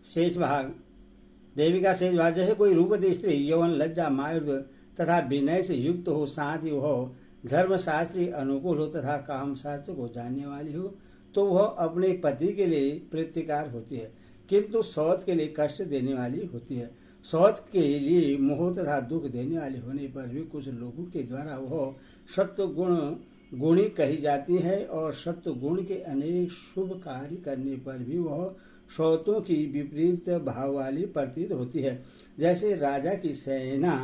शेष भाग, देवी का शेष भाग, जैसे कोई रूपवती स्त्री यौवन, लज्जा, मायुर्द तथा विनय से युक्त हो, साथ ही वह धर्मशास्त्री अनुकूल हो तथा काम शास्त्र को जानने वाली हो, तो वह अपने पति के लिए प्रीतिकार होती है, किंतु सौत के लिए कष्ट देने वाली होती है। सौत के लिए मोह तथा दुख देने वाली होने पर भी कुछ लोगों के द्वारा वह सत्व गुण गुणी कही जाती है, और सत्व गुण के अनेक शुभ कार्य करने पर भी वह सौतों की विपरीत भाव वाली प्रतीत होती है। जैसे राजा की सेना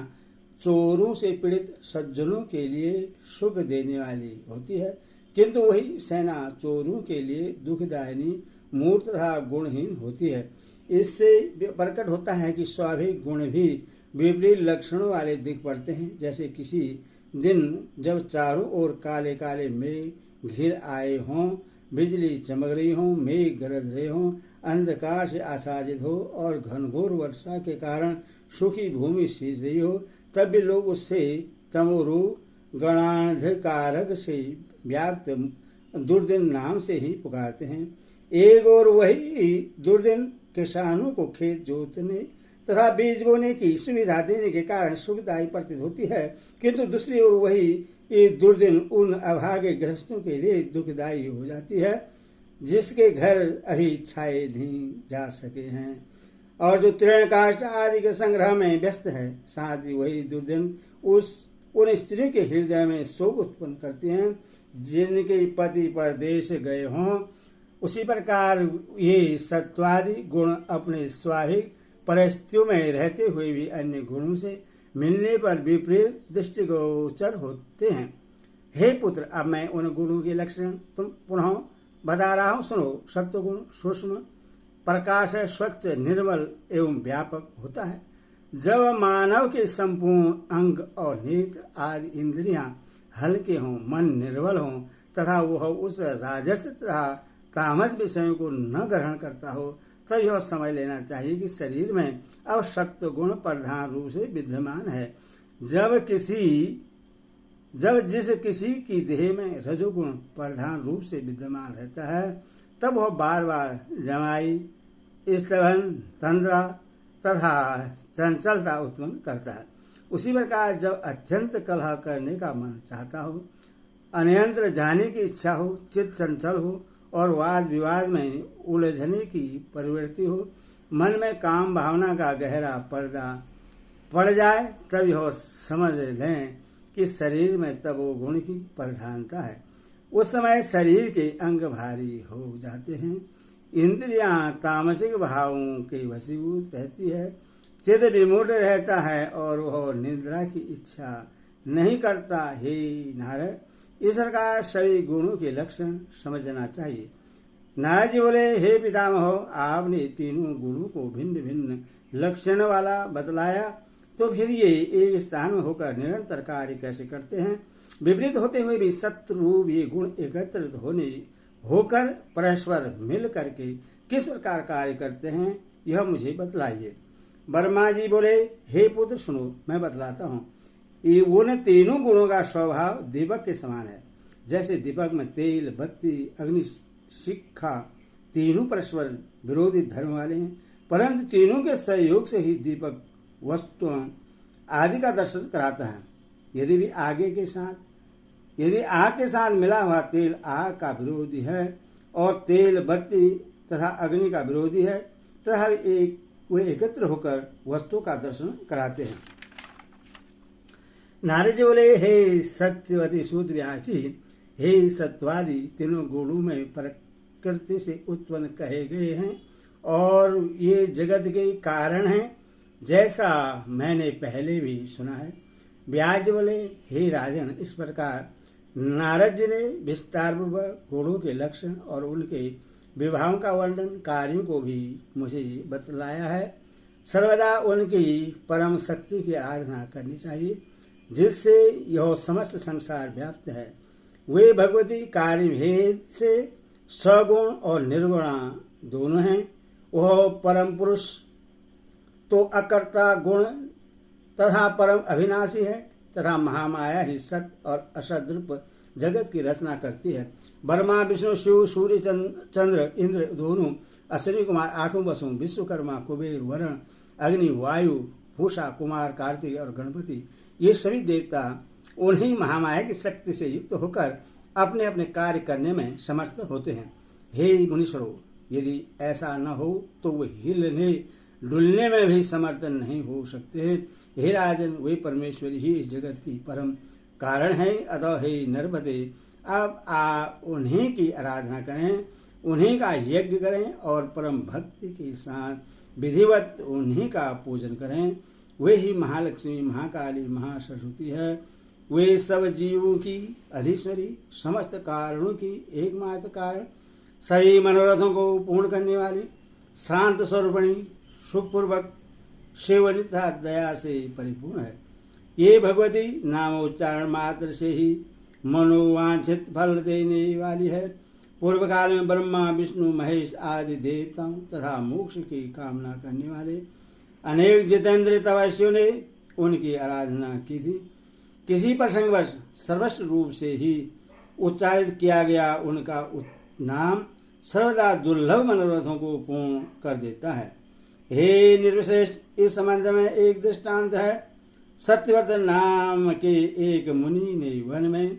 चोरों से पीड़ित सज्जनों के लिए सुख देने वाली होती है, किंतु वही सेना चोरों के लिए दुखदायिनी, मूर्त तथा गुणहीन होती है। इससे प्रकट होता है कि स्वाभाविक गुण भी विपरीत लक्षणों वाले दिख पड़ते हैं। जैसे किसी दिन जब चारों ओर काले काले मेघ घिर आए हों, बिजली चमक रही हो, मेघ गरज रहे हों, अंधकार से आसादित हो और घनघोर वर्षा के कारण सूखी भूमि सींच रही हो, तब भी लोग उससे तमोरु गणांधकारक से व्याप्त दुर्दिन नाम से ही पुकारते हैं। एक और वही दुर्दिन किसानों को खेत जोतने तथा बीज बोने की सुविधा देने के कारण सुखदायी प्रतीत होती है, किंतु दूसरी ओर वही ये दुर्दिन उन अभागे गृहस्थों के लिए दुखदायी हो जाती है जिसके घर अभी छाए नहीं जा सके हैं और जो तृण काष्ठ आदि के संग्रह में व्यस्त है। साथ ही वही दुर्दिन उन स्त्रियों के हृदय में शोक उत्पन्न करती हैं जिनके पति परदेश गए हों। उसी प्रकार ये सत्वादि गुण अपने स्वाभाविक परिस्थितियों में रहते हुए भी अन्य गुणों से मिलने पर विपरीत दृष्टिगोचर होते हैं। हे पुत्र, अब मैं उन गुणों के लक्षण तुम पुनः बता रहा हूँ, सुनो। सत्वगुण सूक्ष्म प्रकाश है, स्वच्छ, निर्मल एवं व्यापक होता है। जब मानव के संपूर्ण अंग और नेत्र आदि इंद्रियां हल्के हों, मन निर्मल हों तथा वह उस राजस तथा तामस विषयों को न ग्रहण करता हो, तब यह समझ लेना चाहिए कि शरीर में अब सत्व गुण प्रधान रूप से विद्यमान है। जब जिस किसी की देह में रजोगुण प्रधान रूप से विद्यमान रहता है, तब वह बार बार जमाई, स्तवन, तंद्रा तथा चंचलता उत्पन्न करता है। उसी प्रकार जब अत्यंत कलह करने का मन चाहता हो, अन्यंत्र जाने की इच्छा हो, चित्त चंचल हो और वाद विवाद में उलझने की प्रवृत्ति हो, मन में काम भावना का गहरा पर्दा पड़ जाए, तब यह समझ लें कि शरीर में तमोगुण की प्रधानता है। उस समय शरीर के अंग भारी हो जाते हैं, इंद्रियां तामसिक भावों के वशीभूत रहती है, चित्त विमूढ़ रहता है और वह निद्रा की इच्छा नहीं करता। हे नारद, इस प्रकार सभी गुणों के लक्षण समझना चाहिए। नारद जी बोले, हे पितामह, आपने तीनों गुणों को भिन्न भिन्न लक्षण वाला बतलाया, तो फिर ये एक स्थान में होकर निरंतर कार्य कैसे करते हैं? विपरीत होते हुए भी सत्रूप ये गुण एकत्रित होकर परस्पर मिल करके किस प्रकार कार्य करते हैं, यह मुझे बतलाइए। ब्रह्मा जी बोले, हे पुत्र सुनो, मैं बतलाता हूँ। उन तीनों गुणों का स्वभाव दीपक के समान है। जैसे दीपक में तेल, बत्ती, अग्नि, शिखा तीनों परस्पर विरोधी धर्म वाले हैं, परंतु तीनों के सहयोग से ही दीपक वस्तुओं आदि का दर्शन कराता है। यदि आग के साथ मिला हुआ तेल आग का विरोधी है और तेल बत्ती तथा अग्नि का विरोधी है, तथा वे एकत्र होकर वस्तुओं का दर्शन कराते हैं। नारद जी बोले, हे सत्यवती सूत व्यासी, हे सत्वादि तीनों गुणों में प्रकृति से उत्पन्न कहे गए हैं और ये जगत के कारण हैं, जैसा मैंने पहले भी सुना है। व्यास जी बोले, हे राजन, इस प्रकार नारद जी ने विस्तार पूर्वक गुणों के लक्षण और उनके विभागों का वर्णन, कार्यों को भी मुझे बतलाया है। सर्वदा उनकी परम शक्ति की आराधना करनी चाहिए, जिससे यह समस्त संसार व्याप्त है। वे भगवती कार्य भेद से सगुण और निर्गुणा दोनों हैं। वह परम पुरुष तो अकर्ता गुण तथा परम अविनाशी है, तथा महामाया ही सत और असत रूप जगत की रचना करती है। ब्रह्मा, विष्णु, शिव, सूर्य, चंद्र, इंद्र दोनों अश्विनी कुमार, आठों वसु, विश्वकर्मा, कुबेर, वरुण, अग्नि, वायु, भूषा, कुमार, कार्तिक और गणपति, ये सभी देवता उन्हीं महामाया की शक्ति से युक्त होकर अपने अपने कार्य करने में समर्थ होते हैं। हे मुनीश्वरों, यदि ऐसा न हो तो वे हिलने डुलने में भी समर्थ नहीं हो सकते। हे राजन, वे परमेश्वरी ही इस जगत की परम कारण है। अतः हे नरपते, अब आप उन्हीं की आराधना करें, उन्हीं का यज्ञ करें और परम भक्ति के साथ विधिवत उन्हीं का पूजन करें। वे ही महालक्ष्मी, महाकाली, महासरस्वती है। वे सब जीवों की अधीश्वरी, समस्त कारणों की एकमात्र कारण, सभी मनोरथों को पूर्ण करने वाली, शांत स्वरूपणी, सुखपूर्वक सेवनिता दया से परिपूर्ण है। ये भगवती नामोच्चारण मात्र से ही मनोवांछित फल देने वाली है। पूर्व काल में ब्रह्मा, विष्णु, महेश आदि देवताओं तथा मोक्ष की कामना करने वाले अनेक जितेंद्र तपस्वियों ने उनकी आराधना की थी। किसी प्रसंगवश सर्वस्व रूप से ही उच्चारित किया गया उनका नाम सर्वदा दुर्लभ मनोरथों को पूर्ण कर देता है। हे निर्विशेष, इस संबंध में एक दृष्टांत है। सत्यव्रत नाम के एक मुनि ने वन में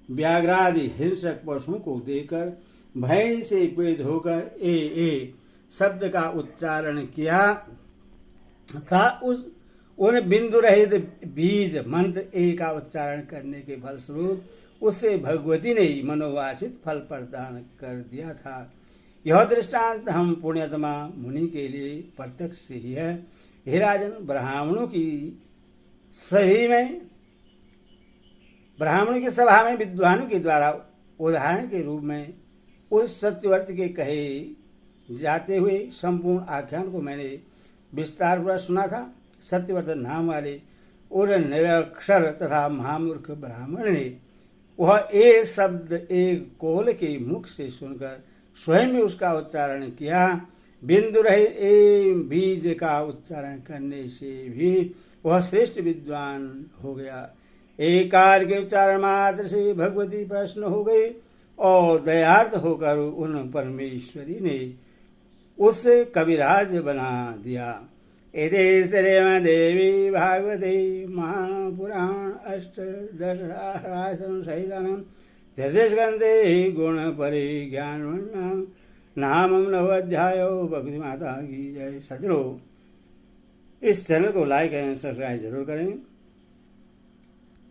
व्याघ्रादि हिंसक पशुओं को देखकर भय से पीड़ित होकर ए शब्द का उच्चारण किया था। उन बिंदु रहित बीज मंत्र ए का उच्चारण करने के फलस्वरूप उससे भगवती ने मनोवांछित फल प्रदान कर दिया था। यह दृष्टांत हम पुण्यतमा मुनि के लिए प्रत्यक्ष ही है। हे राजन, ब्राह्मणों की सभा में विद्वानों के द्वारा उदाहरण के रूप में उस सत्यव्रत के कहे जाते हुए संपूर्ण आख्यान को मैंने विस्तार पूर्वक सुना था। सत्यव्रत नाम वाले और निरक्षर तथा महामूर्ख ब्राह्मण ने वह ए शब्द एक कोल के मुख से सुनकर स्वयं में उसका उच्चारण किया। बिंदु रहे ए बीज का उच्चारण करने से भी वह श्रेष्ठ विद्वान हो गया। एकार के उच्चारण मात्र से भगवती प्रसन्न हो गई और दयार्थ होकर उन परमेश्वरी ने उसे कविराज बना दिया। एते श्रीमद्देवी भागवते महापुराण अष्टादशसहस्रं सहितानां तृतीयस्कन्धे गुणपरिज्ञानवर्णनं नामं नवोऽध्यायो। भक्ति माता की जय। सज्जनों, इस चैनल को लाइक एंड सब्सक्राइब जरूर करें।